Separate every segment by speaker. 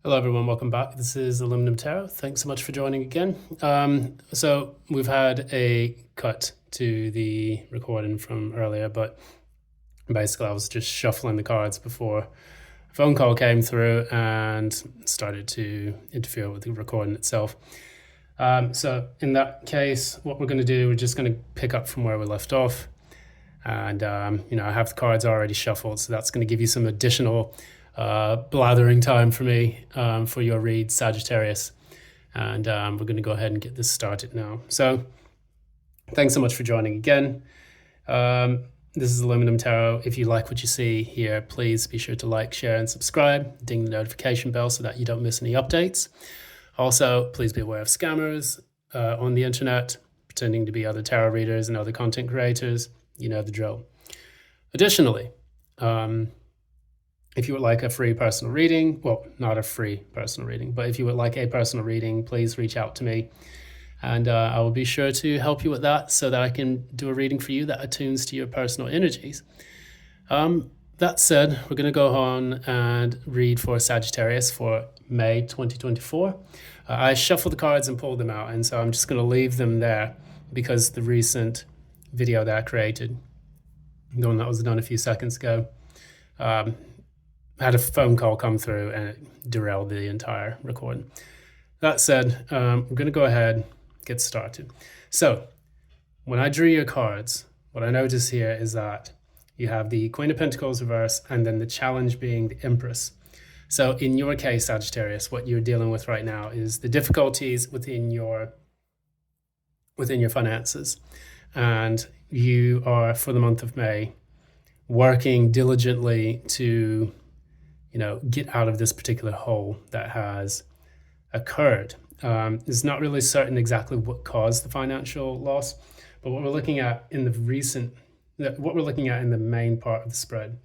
Speaker 1: Hello everyone, welcome back. This is Aluminum Tarot. Thanks so much for joining again. So we've had a cut to the recording from earlier, but basically I was just shuffling the cards before a phone call came through and started to interfere with the recording itself. So in that case, what we're going to do, we're just going to pick up from where we left off. And, I have the cards already shuffled, so that's going to give you some additional blathering time for me for your read, Sagittarius. And we're going to go ahead and get this started now. So thanks so much for joining again. This is Aluminum Tarot. If you like what you see here, please be sure to like, share, and subscribe. Ding the notification bell so that you don't miss any updates. Also, please be aware of scammers on the internet, pretending to be other tarot readers and other content creators. You know the drill. Additionally, if you would like a free personal reading, well, not a free personal reading, but if you would like a personal reading, please reach out to me and I will be sure to help you with that so that I can do a reading for you that attunes to your personal energies. That said, we're going to go on and read for Sagittarius for May 2024. I shuffled the cards and pulled them out, and so I'm just going to leave them there because the recent video that I created, the one that was done a few seconds ago, had a phone call come through and it derailed the entire recording. That said, we're going to go ahead and get started. So when I drew your cards, what I notice here is that you have the Queen of Pentacles reverse and then the challenge being the Empress. So in your case, Sagittarius, what you're dealing with right now is the difficulties within your finances. And you are, for the month of May, working diligently to, get out of this particular hole that has occurred. It's not really certain exactly what caused the financial loss, but what we're looking at in the main part of the spread,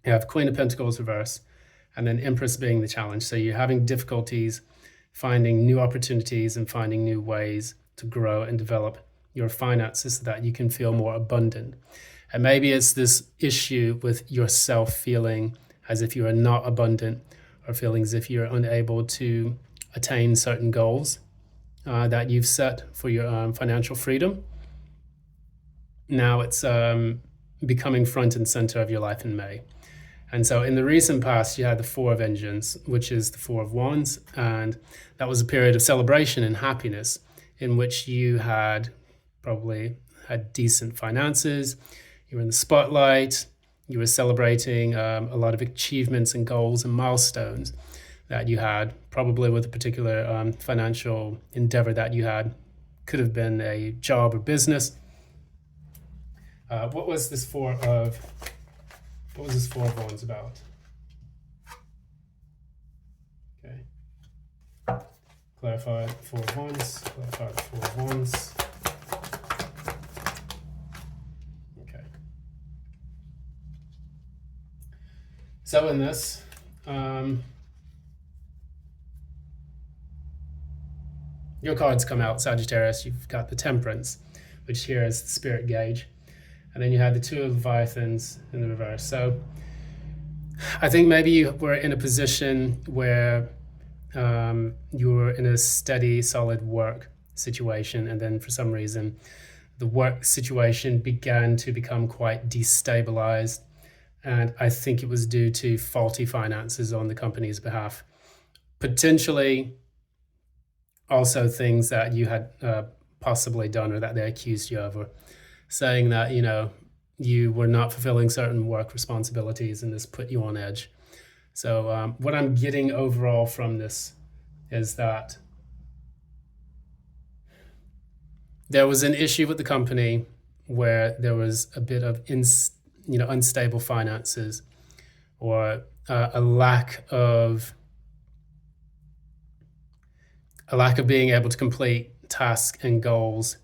Speaker 1: you have Queen of Pentacles reverse, and then Empress being the challenge. So you're having difficulties finding new opportunities and finding new ways to grow and develop your finances so that you can feel more abundant. And maybe it's this issue with yourself feeling as if you are not abundant or feeling as if you're unable to attain certain goals that you've set for your financial freedom. Now it's becoming front and center of your life in May. And so in the recent past, you had the Four of Engines, which is the Four of Wands. And that was a period of celebration and happiness in which you had probably had decent finances. You were in the spotlight. You were celebrating a lot of achievements and goals and milestones that you had, probably with a particular financial endeavor that you had. Could have been a job or business. What was this Four of Wands about? Okay. Clarify the Four of Wands. Clarify the Four of Wands. Okay. So in this, your cards come out, Sagittarius. You've got the Temperance, which here is the Spirit gauge. And then you had the Two of Leviathans in the reverse. So I think maybe you were in a position where you were in a steady, solid work situation. And then for some reason, the work situation began to become quite destabilized. And I think it was due to faulty finances on the company's behalf. Potentially also things that you had possibly done or that they accused you of, or saying that, you were not fulfilling certain work responsibilities and this put you on edge. So what I'm getting overall from this is that there was an issue with the company where there was a bit of unstable finances, or a lack of being able to complete tasks and goals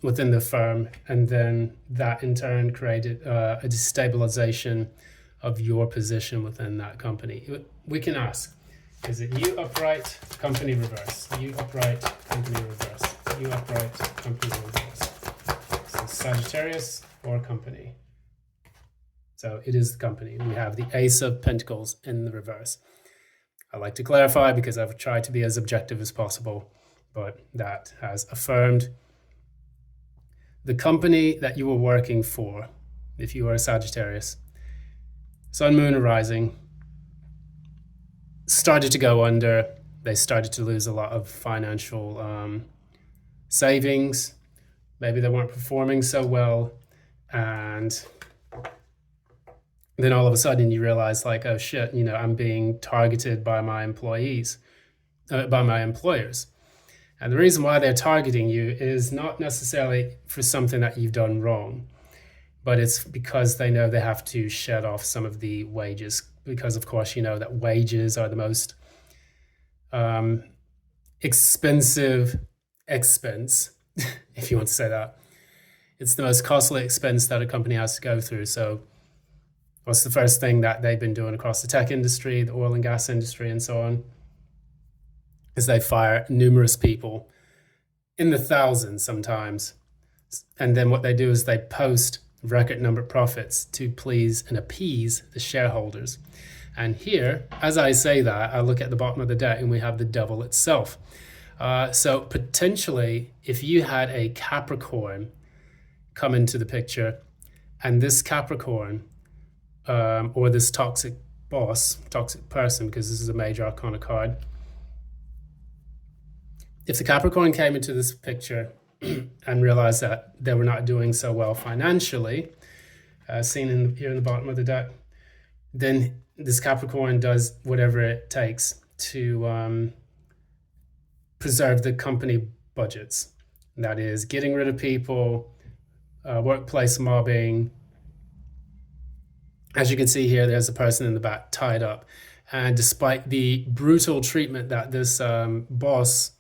Speaker 1: within the firm, and then that in turn created a destabilization of your position within that company. We can ask, is it you upright, company reverse? You upright, company reverse. You upright, company reverse. So Sagittarius or company? So it is the company. We have the Ace of Pentacles in the reverse. I like to clarify because I've tried to be as objective as possible, but that has affirmed the company that you were working for. If you were a Sagittarius, Sun, Moon, and Rising started to go under. They started to lose a lot of financial savings. Maybe they weren't performing so well, and then all of a sudden you realize, like, oh shit, I'm being targeted by my employees, by my employers. And the reason why they're targeting you is not necessarily for something that you've done wrong, but it's because they know they have to shed off some of the wages. Because, of course, you know that wages are the most expensive expense, if you want to say that. It's the most costly expense that a company has to go through. So what's the first thing that they've been doing across the tech industry, the oil and gas industry, and so on, is they fire numerous people, in the thousands sometimes. And then what they do is they post record number profits to please and appease the shareholders. And here, as I say that, I look at the bottom of the deck and we have the devil itself. So potentially, if you had a Capricorn come into the picture, and this Capricorn, or this toxic boss, toxic person, because this is a major arcana card, if the Capricorn came into this picture and realized that they were not doing so well financially, seen here in the bottom of the deck, then this Capricorn does whatever it takes to preserve the company budgets. And that is getting rid of people, workplace mobbing. As you can see here, there's a person in the back tied up. And despite the brutal treatment that this boss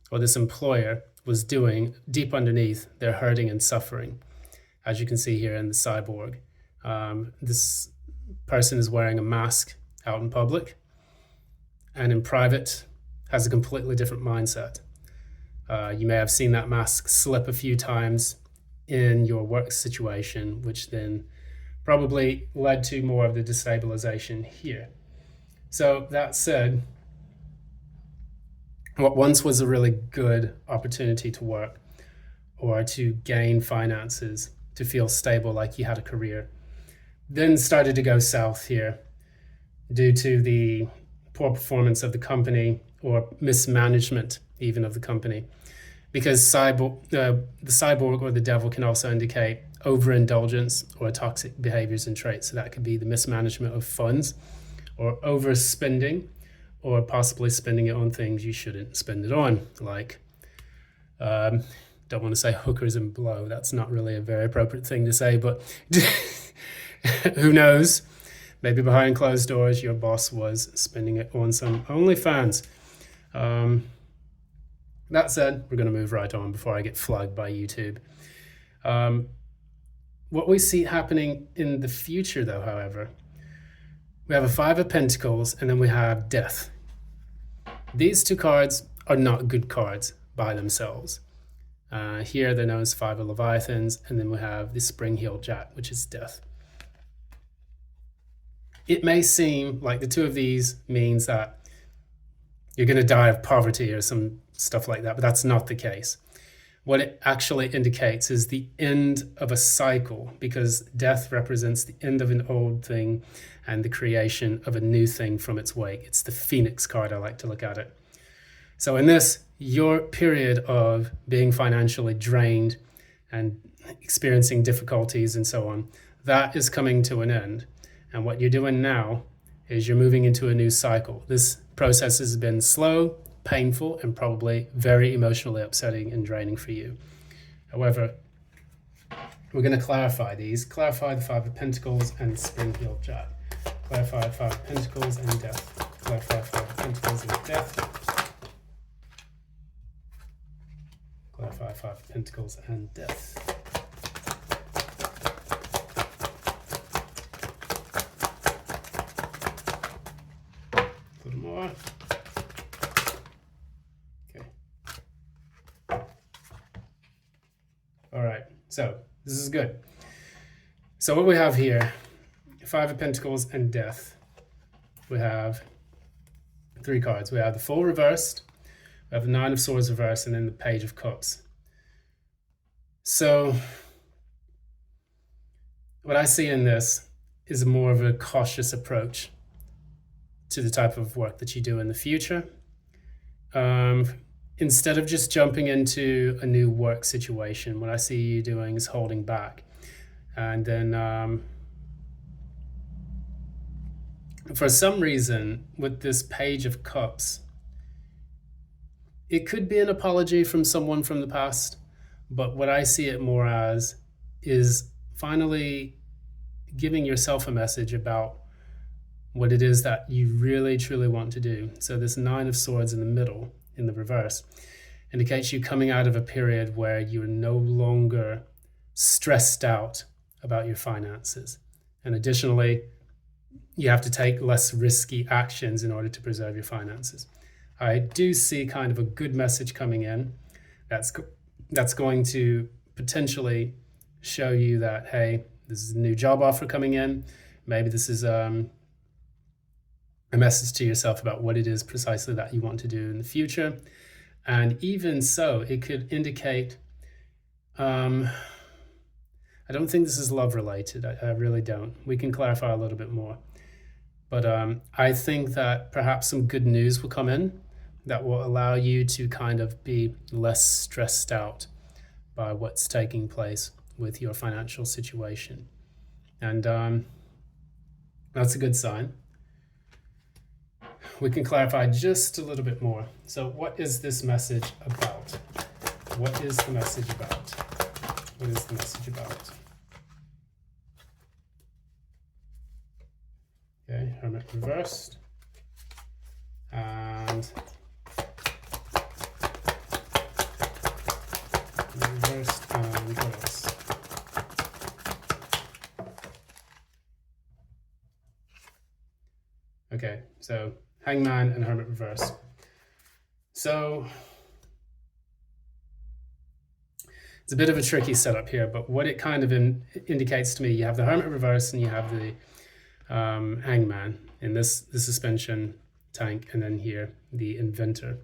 Speaker 1: or this employer was doing, deep underneath, they're hurting and suffering. As you can see here in the cyborg, this person is wearing a mask out in public, and in private has a completely different mindset. You may have seen that mask slip a few times in your work situation, which then probably led to more of the destabilization here. So that said, what once was a really good opportunity to work or to gain finances, to feel stable, like you had a career, then started to go south here due to the poor performance of the company or mismanagement even of the company. Because the cyborg or the devil can also indicate overindulgence or toxic behaviors and traits. So that could be the mismanagement of funds or overspending, or possibly spending it on things you shouldn't spend it on, like, don't want to say hookers and blow. That's not really a very appropriate thing to say, but who knows? Maybe behind closed doors, your boss was spending it on some OnlyFans. That said, we're going to move right on before I get flagged by YouTube. What we see happening in the future, though, however, we have a Five of Pentacles, and then we have Death. These two cards are not good cards by themselves. Here they're known as Five of Leviathans, and then we have the Spring-Heeled Jack, which is Death. It may seem like the two of these means that you're going to die of poverty or some stuff like that, but that's not the case. What it actually indicates is the end of a cycle, because death represents the end of an old thing and the creation of a new thing from its wake. It's the Phoenix card, I like to look at it. So in this, your period of being financially drained and experiencing difficulties and so on, that is coming to an end. And what you're doing now is you're moving into a new cycle. This process has been slow, painful, and probably very emotionally upsetting and draining for you. However, we're going to clarify these. Clarify the Five of Pentacles and Spring-Heeled Jack. Clarify Five of Pentacles and Death. Clarify Five of Pentacles and Death. Clarify Five of Pentacles and Death. A little more. All right, so this is good. So what we have here, Five of Pentacles and Death. We have three cards. We have the Fool reversed, we have the Nine of Swords reversed, and then the Page of Cups. So what I see in this is more of a cautious approach to the type of work that you do in the future. Instead of just jumping into a new work situation, what I see you doing is holding back. And then for some reason, with this Page of Cups, it could be an apology from someone from the past, but what I see it more as is finally giving yourself a message about what it is that you really truly want to do. So this Nine of Swords in the middle, in the reverse, indicates you coming out of a period where you're no longer stressed out about your finances. And additionally, you have to take less risky actions in order to preserve your finances. I do see kind of a good message coming in that's going to potentially show you that, hey, this is a new job offer coming in. Maybe this is a message to yourself about what it is precisely that you want to do in the future. And even so, it could indicate, I don't think this is love related. I really don't. We can clarify a little bit more. But I think that perhaps some good news will come in that will allow you to kind of be less stressed out by what's taking place with your financial situation. And that's a good sign. We can clarify just a little bit more. So what is this message about? What is the message about? What is the message about? Okay, Hermit reversed. And reversed, and what else? Okay, so Hangman and Hermit reverse. So it's a bit of a tricky setup here, but what it kind of indicates to me, you have the Hermit reverse and you have the Hangman in the suspension tank, and then here the Inventor.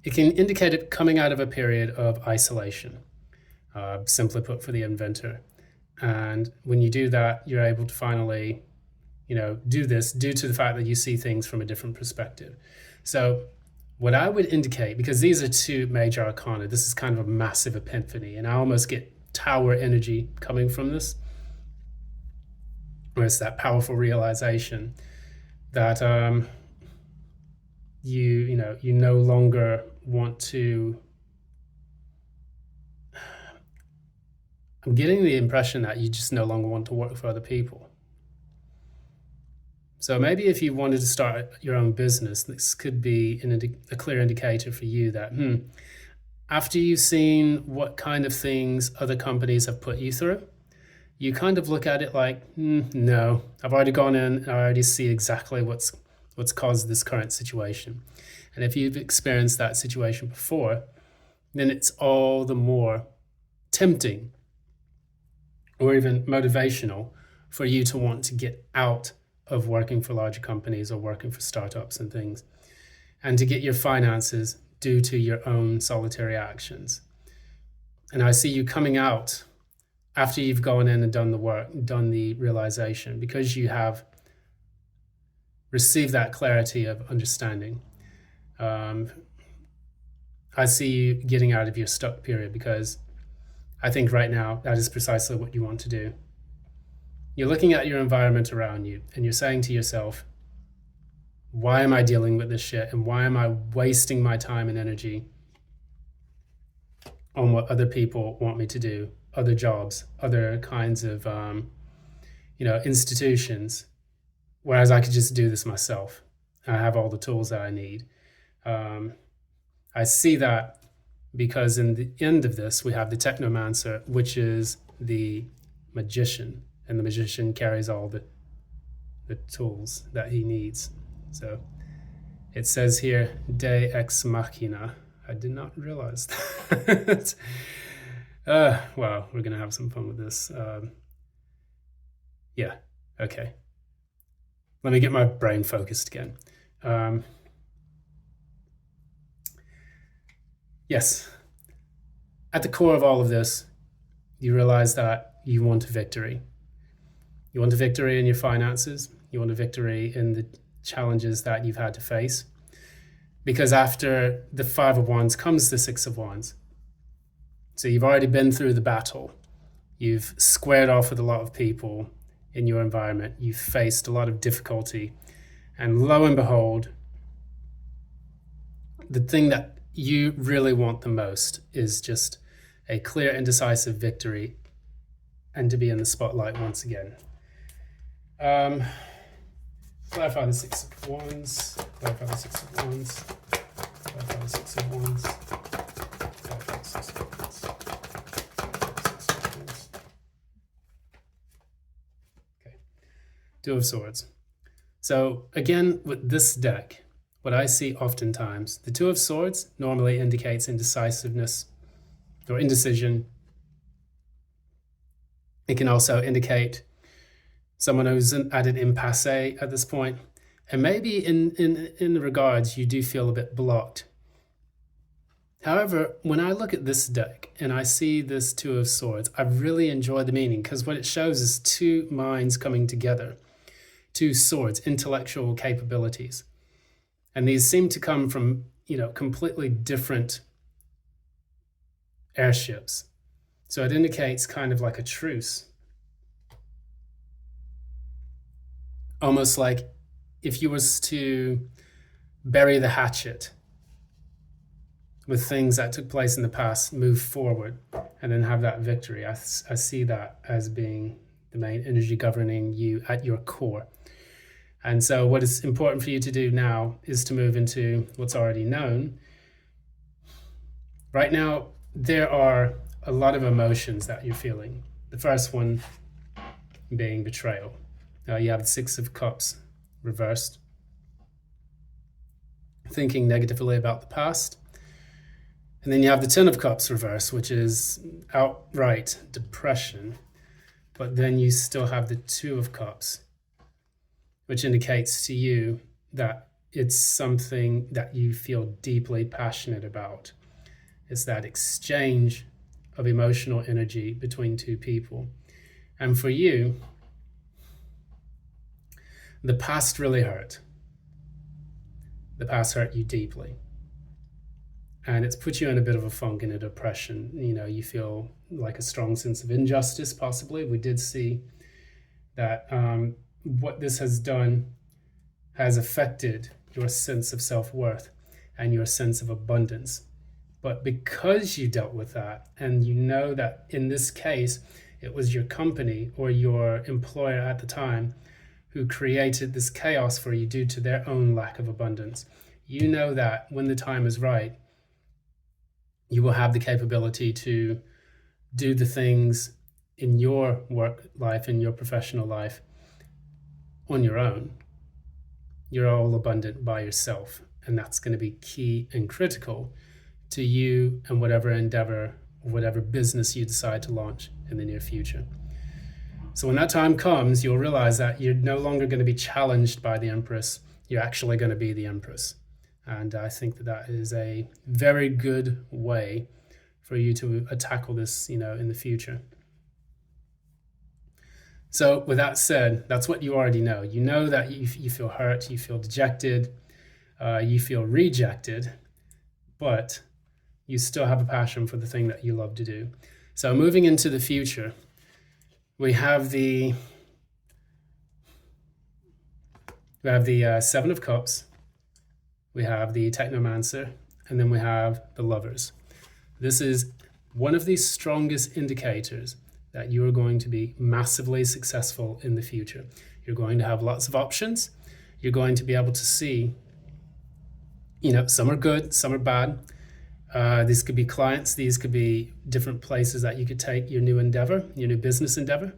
Speaker 1: It can indicate it coming out of a period of isolation, simply put, for the Inventor. And when you do that, you're able to finally, do this due to the fact that you see things from a different perspective. So what I would indicate, because these are two major arcana, this is kind of a massive epiphany, and I almost get tower energy coming from this, where it's that powerful realization that you no longer want to. I'm getting the impression that you just no longer want to work for other people. So maybe if you wanted to start your own business, this could be a clear indicator for you that, after you've seen what kind of things other companies have put you through, you kind of look at it like, no, I've already gone in and I already see exactly what's caused this current situation. And if you've experienced that situation before, then it's all the more tempting or even motivational for you to want to get out of working for larger companies or working for startups and things, and to get your finances due to your own solitary actions. And I see you coming out after you've gone in and done the work, done the realization, because you have received that clarity of understanding. I see you getting out of your stuck period, because I think right now that is precisely what you want to do. You're looking at your environment around you and you're saying to yourself, why am I dealing with this shit, and why am I wasting my time and energy on what other people want me to do, other jobs, other kinds of institutions, whereas I could just do this myself. I have all the tools that I need. I see that because in the end of this, we have the Technomancer, which is the magician, and the magician carries all the tools that he needs. So it says here, De Ex Machina. I did not realize that. Wow, we're going to have some fun with this. Yeah, okay. let me get my brain focused again. Yes, at the core of all of this, you realize that you want a victory. You want a victory in your finances. You want a victory in the challenges that you've had to face. Because after the Five of Wands comes the Six of Wands. So you've already been through the battle. You've squared off with a lot of people in your environment. You've faced a lot of difficulty. And lo and behold, the thing that you really want the most is just a clear and decisive victory and to be in the spotlight once again. Clarify the Six of Wands. Clarify the Six of Wands. Clarify the Six of Wands. Clarify the Six of Wands. Okay. Two of Swords. So again, with this deck, what I see oftentimes, the Two of Swords normally indicates indecisiveness or indecision. It can also indicate someone who's at an impasse at this point. And maybe in regards, you do feel a bit blocked. However, when I look at this deck and I see this Two of Swords, I really enjoy the meaning, because what it shows is two minds coming together, two swords, intellectual capabilities. And these seem to come from, completely different airships. So it indicates kind of like a truce. Almost like if you was to bury the hatchet with things that took place in the past, move forward, and then have that victory. I see that as being the main energy governing you at your core. And so what is important for you to do now is to move into what's already known. Right now, there are a lot of emotions that you're feeling. The first one being betrayal. You have the Six of Cups reversed. Thinking negatively about the past. And then you have the Ten of Cups reversed, which is outright depression. But then you still have the Two of Cups, which indicates to you that it's something that you feel deeply passionate about. It's that exchange of emotional energy between two people. And for you, the past really hurt. The past hurt you deeply. And it's put you in a bit of a funk and a depression. You feel like a strong sense of injustice, possibly. We did see that what this has done has affected your sense of self-worth and your sense of abundance. But because you dealt with that, and you know that in this case, it was your company or your employer at the time who created this chaos for you due to their own lack of abundance, you know that when the time is right, you will have the capability to do the things in your work life, in your professional life, on your own. You're all abundant by yourself, and that's going to be key and critical to you and whatever endeavor, whatever business you decide to launch in the near future. So when that time comes, you'll realize that you're no longer going to be challenged by the Empress. You're actually going to be the Empress. And I think that is a very good way for you to tackle this, in the future. So with that said, that's what you already know. You know that you feel hurt, you feel dejected, you feel rejected, but you still have a passion for the thing that you love to do. So moving into the future, we have the Seven of Cups, we have the Technomancer, and then we have the Lovers. This is one of the strongest indicators that you are going to be massively successful in the future. You're going to have lots of options. You're going to be able to see, some are good, some are bad. These could be clients. These could be different places that you could take your new endeavor, your new business endeavor.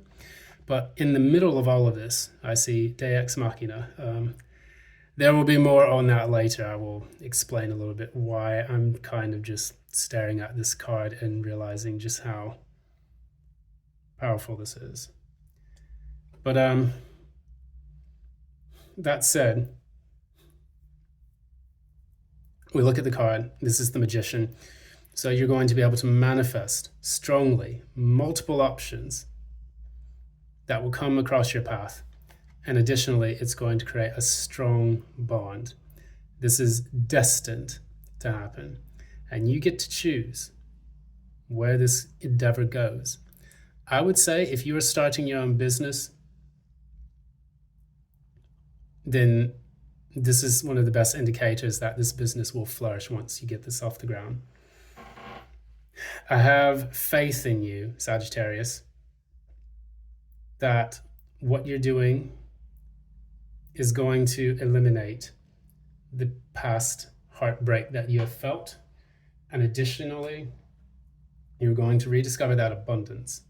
Speaker 1: But in the middle of all of this, I see Deus Ex Machina. There will be more on that later. I will explain a little bit why I'm kind of just staring at this card and realizing just how powerful this is. But that said, we look at the card. This is the Magician. So you're going to be able to manifest strongly multiple options that will come across your path. And additionally, it's going to create a strong bond. This is destined to happen. And you get to choose where this endeavor goes. I would say if you are starting your own business, then this is one of the best indicators that this business will flourish once you get this off the ground. I have faith in you, Sagittarius, that what you're doing is going to eliminate the past heartbreak that you have felt. And additionally, you're going to rediscover that abundance.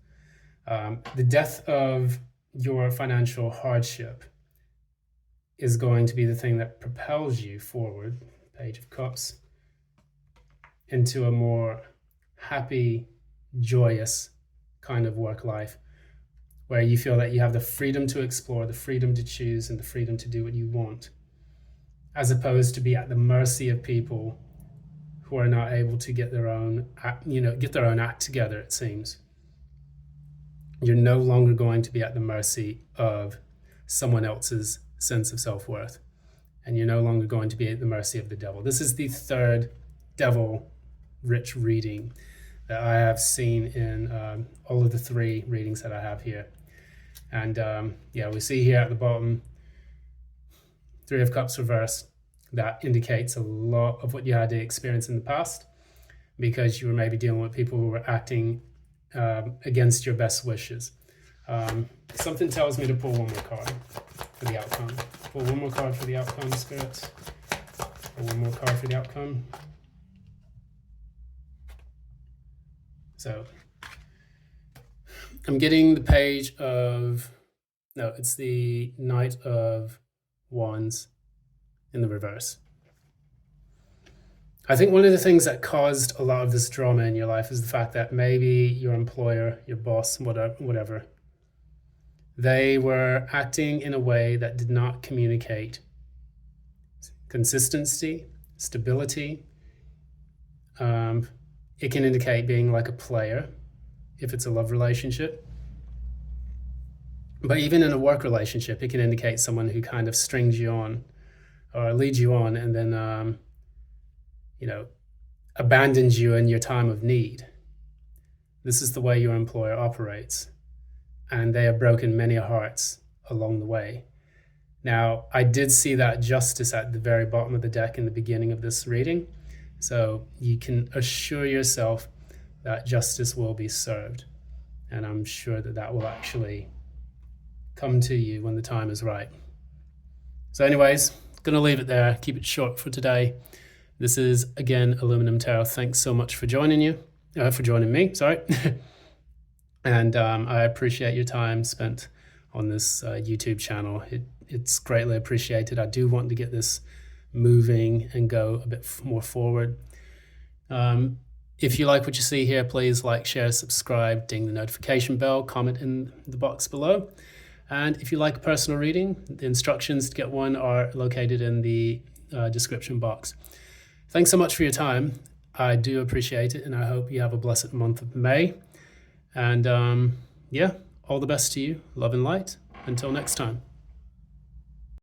Speaker 1: The death of your financial hardship is going to be the thing that propels you forward, Page of Cups, into a more happy, joyous kind of work life, where you feel that you have the freedom to explore, the freedom to choose, and the freedom to do what you want, as opposed to be at the mercy of people who are not able to get their own act together, it seems. You're no longer going to be at the mercy of someone else's sense of self-worth, and you're no longer going to be at the mercy of the devil. This is the third devil-rich reading that I have seen in all of the 3 readings that I have here. And we see here at the bottom, 3 of Cups reversed. That indicates a lot of what you had to experience in the past, because you were maybe dealing with people who were acting against your best wishes. Something tells me to pull one more card for the outcome. Pull one more card for the outcome, spirits. Pull one more card for the outcome. So I'm getting the page of, no, it's the Knight of Wands in the reverse. I think one of the things that caused a lot of this drama in your life is the fact that maybe your employer, your boss, whatever, they were acting in a way that did not communicate consistency, stability. It can indicate being like a player if it's a love relationship. But even in a work relationship, it can indicate someone who kind of strings you on or leads you on and then, abandons you in your time of need. This is the way your employer operates. And they have broken many hearts along the way. Now, I did see that justice at the very bottom of the deck in the beginning of this reading. So you can assure yourself that justice will be served. And I'm sure that that will actually come to you when the time is right. So anyways, going to leave it there. Keep it short for today. This is, again, Aluminum Tarot. Thanks so much for joining me. And I appreciate your time spent on this YouTube channel. It's greatly appreciated. I do want to get this moving and go a bit more forward. If you like what you see here, please like, share, subscribe, ding the notification bell, comment in the box below. And if you like a personal reading, the instructions to get one are located in the description box. Thanks so much for your time. I do appreciate it, and I hope you have a blessed month of May. And all the best to you. Love and light. Until next time.